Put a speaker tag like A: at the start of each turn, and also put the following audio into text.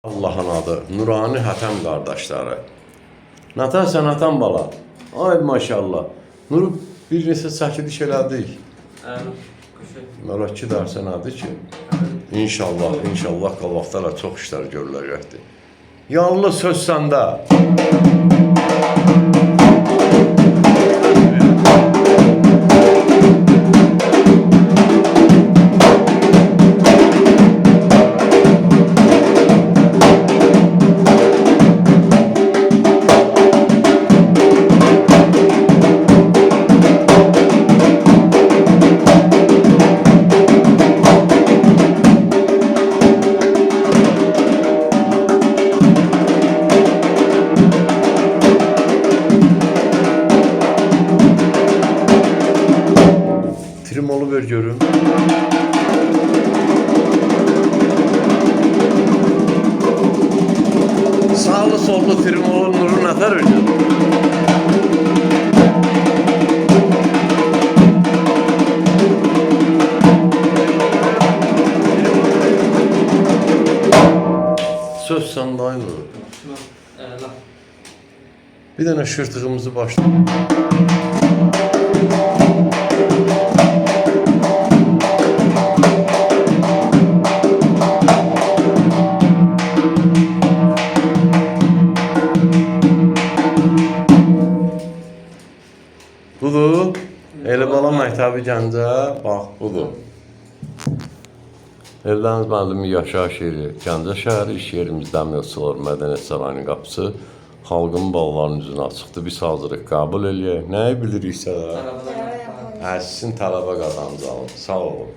A: Allah'ın adı, Nurani Hətəm qardaşları. Natasya Natan bala. Ay maşallah. Nur bir neçə çəkiliş elədik. Mələ 2 dərsə nədir ki? İnşallah qabaqda çox işlər görüləcəkdir. Yanlı söz səndə. Trimolu ver görüm. Sağlı sollu trimolun nuru nətər verir? Söz səndə ay nuru. Bir dənə şırtığımızı başlayalım. Budur. Elibala Məktəbi Gəncə, bax, budur. Evləniz müəllimi yaşayış yeri, Gəncə şəhəri, iş yerimiz Dəmir Yolçular Mədəniyyət Sarayının qapısı. Xalqın ballarının üzünə açıqdır, biz hazırıq, qəbul eləyək. Nəyi biliriksə də, sizin tələbə qazanacağım. Sağ olun.